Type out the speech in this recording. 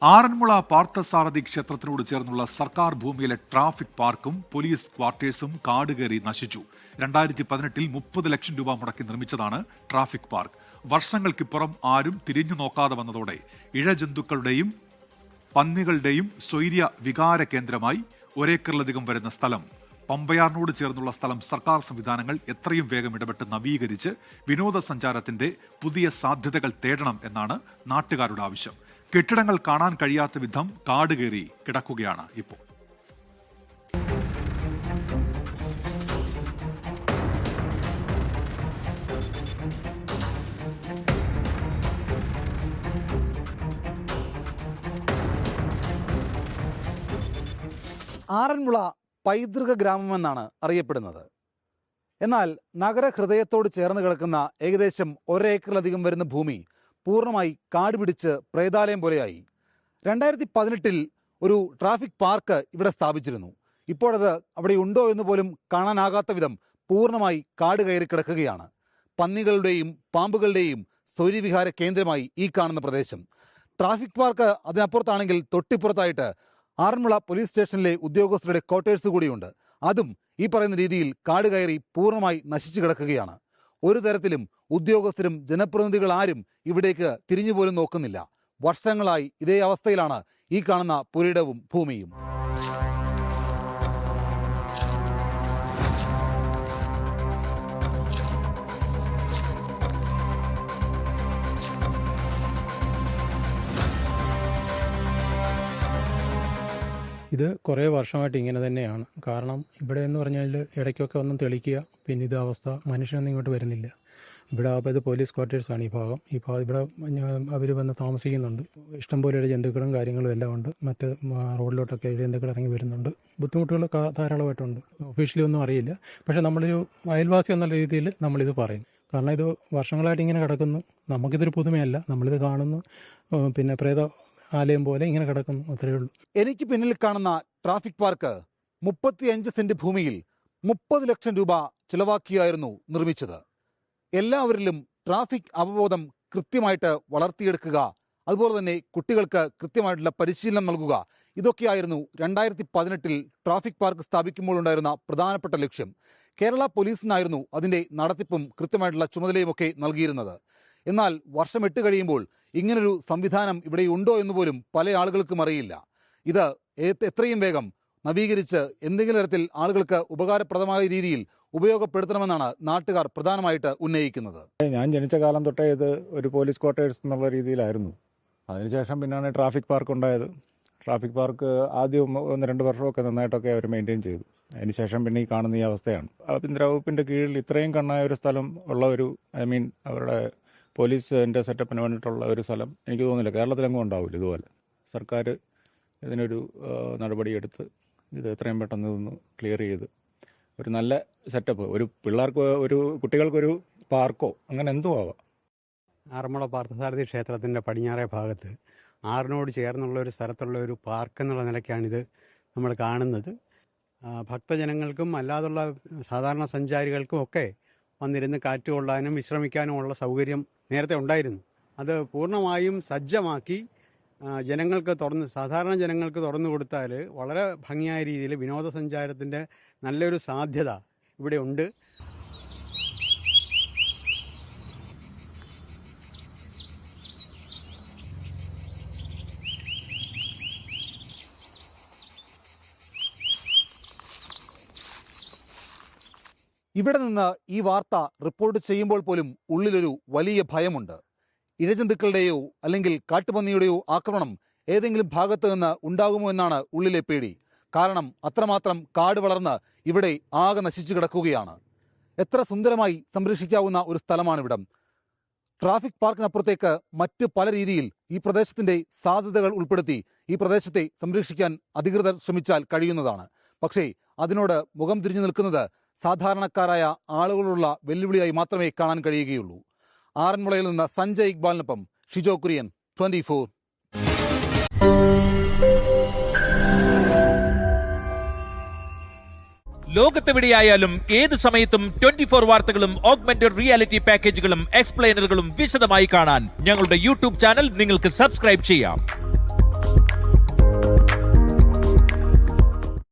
ആറന്മുള പാർത്ഥസാരഥി ക്ഷേത്രത്തിനോട് ചേർന്നുള്ള സർക്കാർ ഭൂമിയിലെ ട്രാഫിക് പാർക്കും പോലീസ് ക്വാർട്ടേഴ്സും കാടുകയറി നശിച്ചു. 2018-ൽ 30 ലക്ഷം രൂപ മുടക്കി നിർമ്മിച്ചതാണ് ട്രാഫിക് പാർക്ക്. വർഷങ്ങൾക്കിപ്പുറം ആരും തിരിഞ്ഞു നോക്കാതെ വന്നതോടെ ഇഴജന്തുക്കളുടെയും പന്നികളുടെയും സ്വൈര്യ വികാര കേന്ദ്രമായി ഒരേക്കറിലധികം വരുന്ന സ്ഥലം പമ്പയാറിനോട് ചേർന്നുള്ള സ്ഥലം സർക്കാർ സംവിധാനങ്ങൾ എത്രയും വേഗം ഇടപെട്ട് നവീകരിച്ച് വിനോദസഞ്ചാരത്തിന്റെ പുതിയ സാധ്യതകൾ തേടണം എന്നാണ് നാട്ടുകാരുടെ ആവശ്യം. കെട്ടിടങ്ങൾ കാണാൻ കഴിയാത്ത വിധം കാടുകയറി കിടക്കുകയാണ് ഇപ്പോൾ. ആറന്മുള പൈതൃക ഗ്രാമമെന്നാണ് അറിയപ്പെടുന്നത്. എന്നാൽ നഗരഹൃദയത്തോട് ചേർന്ന് കിടക്കുന്ന ഏകദേശം 1 ഏക്കറിലധികം വരുന്ന ഭൂമി പൂർണ്ണമായി കാടുപിടിച്ച് പ്രേതാലയം പോലെയായി. 2018-ൽ ഒരു ട്രാഫിക് പാർക്ക് ഇവിടെ സ്ഥാപിച്ചിരുന്നു. ഇപ്പോഴത് അവിടെ ഉണ്ടോ എന്ന് പോലും കാണാനാകാത്ത വിധം പൂർണ്ണമായി കാട് കയറി കിടക്കുകയാണ്. പന്നികളുടെയും പാമ്പുകളുടെയും സ്വൈര്യവിഹാര കേന്ദ്രമായി ഈ കാണുന്ന പ്രദേശം. ട്രാഫിക് പാർക്ക് അതിനപ്പുറത്താണെങ്കിൽ തൊട്ടിപ്പുറത്തായിട്ട് ആറന്മുള പോലീസ് സ്റ്റേഷനിലെ ഉദ്യോഗസ്ഥരുടെ ക്വാർട്ടേഴ്സ് കൂടിയുണ്ട്. അതും ഈ പറയുന്ന രീതിയിൽ കാട് കയറി പൂർണ്ണമായി നശിച്ചു കിടക്കുകയാണ്. ഒരു തരത്തിലും ഉദ്യോഗസ്ഥരും ജനപ്രതിനിധികൾ ആരും ഇവിടേക്ക് തിരിഞ്ഞുപോലും നോക്കുന്നില്ല. വർഷങ്ങളായി ഇതേ അവസ്ഥയിലാണ് ഈ കാണുന്ന പുരയിടവും ഭൂമിയും. ഇത് കുറേ വർഷമായിട്ട് ഇങ്ങനെ തന്നെയാണ്. കാരണം ഇവിടെ എന്ന് പറഞ്ഞാൽ ഇടയ്ക്കൊക്കെ ഒന്നും തെളിക്കുക, പിന്നെ ഇത് അവസ്ഥ മനുഷ്യനൊന്നും ഇങ്ങോട്ട് വരുന്നില്ല. ഇവിടെ അപ്പോൾ ഇത് പോലീസ് ക്വാർട്ടേഴ്സാണ് ഈ ഭാഗം. ഇവിടെ അവർ വന്ന് താമസിക്കുന്നുണ്ട്. ഇഷ്ടംപോലെ ജന്തുക്കളും കാര്യങ്ങളും എല്ലാം ഉണ്ട്. മറ്റ് റോഡിലോട്ടൊക്കെ ജന്തുക്കൾ ഇറങ്ങി വരുന്നുണ്ട്. ബുദ്ധിമുട്ടുകൾ ധാരാളമായിട്ടുണ്ട്. ഒഫീഷ്യലി ഒന്നും അറിയില്ല. പക്ഷേ നമ്മളൊരു അയൽവാസി എന്നുള്ള രീതിയിൽ നമ്മളിത് പറയും. കാരണം ഇത് വർഷങ്ങളായിട്ട് ഇങ്ങനെ കിടക്കുന്നു. നമുക്കിതൊരു പുതുമയല്ല. നമ്മളിത് കാണുന്നു, പിന്നെ പ്രേത ആലയം പോലെ ഇങ്ങനെ കിടക്കുന്നു, അത്രയേ ഉള്ളൂ. എനിക്ക് പിന്നിൽ കാണുന്ന ട്രാഫിക് പാർക്ക് 35 സെന്റ് ഭൂമിയിൽ 30 ലക്ഷം രൂപ ചിലവാക്കിയായിരുന്നു നിർമ്മിച്ചത്. എല്ലാവരിലും ട്രാഫിക് അവബോധം കൃത്യമായിട്ട് വളർത്തിയെടുക്കുക, അതുപോലെ തന്നെ കുട്ടികൾക്ക് കൃത്യമായിട്ടുള്ള പരിശീലനം നൽകുക, ഇതൊക്കെയായിരുന്നു 2018-ൽ ട്രാഫിക് പാർക്ക് സ്ഥാപിക്കുമ്പോൾ ഉണ്ടായിരുന്ന പ്രധാനപ്പെട്ട ലക്ഷ്യം. കേരള പോലീസിനായിരുന്നു അതിൻ്റെ നടത്തിപ്പും കൃത്യമായിട്ടുള്ള ചുമതലയുമൊക്കെ നൽകിയിരുന്നത്. എന്നാൽ വർഷം 8 കഴിയുമ്പോൾ ഇങ്ങനൊരു സംവിധാനം ഇവിടെ ഉണ്ടോ എന്ന് പോലും പല ആളുകൾക്കും അറിയില്ല. ഇത് എത്രയും വേഗം നവീകരിച്ച് എന്തെങ്കിലും തരത്തിൽ ആളുകൾക്ക് ഉപകാരപ്രദമായ രീതിയിൽ ഉപയോഗപ്പെടുത്തണമെന്നാണ് നാട്ടുകാർ പ്രധാനമായിട്ട് ഉന്നയിക്കുന്നത്. ഞാൻ ജനിച്ച കാലം തൊട്ടേ ഇത് ഒരു പോലീസ് ക്വാർട്ടേഴ്സ് എന്നുള്ള രീതിയിലായിരുന്നു. അതിനുശേഷം പിന്നാണ് ട്രാഫിക് പാർക്ക് ഉണ്ടായത്. ട്രാഫിക് പാർക്ക് ആദ്യം 1-2 വർഷമൊക്കെ നന്നായിട്ടൊക്കെ അവർ മെയിൻറ്റെയിൻ ചെയ്തു. അതിനുശേഷം പിന്നെ ഈ കാണുന്ന ഈ അവസ്ഥയാണ്. ആഭ്യന്തര വകുപ്പിൻ്റെ കീഴിൽ ഇത്രയും കണ്ണായ ഒരു സ്ഥലം ഉള്ള ഒരു അവരുടെ പോലീസിൻ്റെ സെറ്റപ്പിന് വേണ്ടിയിട്ടുള്ള ഒരു സ്ഥലം എനിക്ക് തോന്നുന്നില്ല കേരളത്തിലെങ്ങും ഉണ്ടാവില്ല. ഇതുപോലെ സർക്കാർ ഇതിനൊരു നടപടിയെടുത്ത് ഇത് എത്രയും പെട്ടെന്ന് ഇതൊന്ന് ക്ലിയർ ചെയ്ത് ഒരു നല്ല സെറ്റപ്പ്, ഒരു പിള്ളേർക്ക് ഒരു കുട്ടികൾക്കൊരു പാർക്കോ അങ്ങനെ എന്തോ ആവാം. ആറന്മുള പാർത്ഥസാരഥി ക്ഷേത്രത്തിൻ്റെ പടിഞ്ഞാറേ ഭാഗത്ത് ആറിനോട് ചേർന്നുള്ള ഒരു സ്ഥലത്തുള്ള ഒരു പാർക്ക് എന്നുള്ള നിലയ്ക്കാണിത് നമ്മൾ കാണുന്നത്. ഭക്തജനങ്ങൾക്കും അല്ലാതുള്ള സാധാരണ സഞ്ചാരികൾക്കും ഒക്കെ വന്നിരുന്ന് കാറ്റ് കൊള്ളാനും വിശ്രമിക്കാനുമുള്ള സൗകര്യം നേരത്തെ ഉണ്ടായിരുന്നു. അത് പൂർണ്ണമായും സജ്ജമാക്കി സാധാരണ ജനങ്ങൾക്ക് തുറന്നു കൊടുത്താൽ വളരെ ഭംഗിയായ രീതിയിൽ വിനോദസഞ്ചാരത്തിൻ്റെ നല്ലൊരു സാധ്യത ഇവിടെ ഉണ്ട്. ഇവിടെ നിന്ന് ഈ വാർത്ത റിപ്പോർട്ട് ചെയ്യുമ്പോൾ പോലും ഉള്ളിലൊരു വലിയ ഭയമുണ്ട്. ഇഴജന്തുക്കളുടെയോ അല്ലെങ്കിൽ കാട്ടുപന്നിയുടെയോ ആക്രമണം ഏതെങ്കിലും ഭാഗത്ത് നിന്ന് ഉണ്ടാകുമോ എന്നാണ് ഉള്ളിലെ പേടി. കാരണം അത്രമാത്രം കാട് വളർന്ന് ഇവിടെ ആകെ നശിച്ചു കിടക്കുകയാണ്. എത്ര സുന്ദരമായി സംരക്ഷിക്കാവുന്ന ഒരു സ്ഥലമാണിവിടം. ട്രാഫിക് പാർക്കിനപ്പുറത്തേക്ക് മറ്റ് പല രീതിയിൽ ഈ പ്രദേശത്തിൻ്റെ സാധ്യതകൾ ഉൾപ്പെടുത്തി ഈ പ്രദേശത്തെ സംരക്ഷിക്കാൻ അധികൃതർ ശ്രമിച്ചാൽ കഴിയുന്നതാണ്. പക്ഷേ അതിനോട് മുഖം തിരിഞ്ഞു നിൽക്കുന്നത് സാധാരണക്കാരായ ആളുകളുള്ള വെല്ലുവിളിയായി മാത്രമേ കാണാൻ കഴിയുകയുള്ളൂ. ആറന്മുളയിൽ നിന്ന് സഞ്ജയ് ഇക്ബാലിനൊപ്പം ഷിജോ കുര്യൻ, 24. ലോകത്തെവിടെയായാലും ഏത് സമയത്തും 24 വാർത്തകളും ഓഗ്മെന്റഡ് റിയാലിറ്റി പാക്കേജുകളും എക്സ്പ്ലെയിനറുകളും വിശദമായി കാണാൻ ഞങ്ങളുടെ യൂട്യൂബ് ചാനൽ നിങ്ങൾക്ക് സബ്സ്ക്രൈബ് ചെയ്യാം.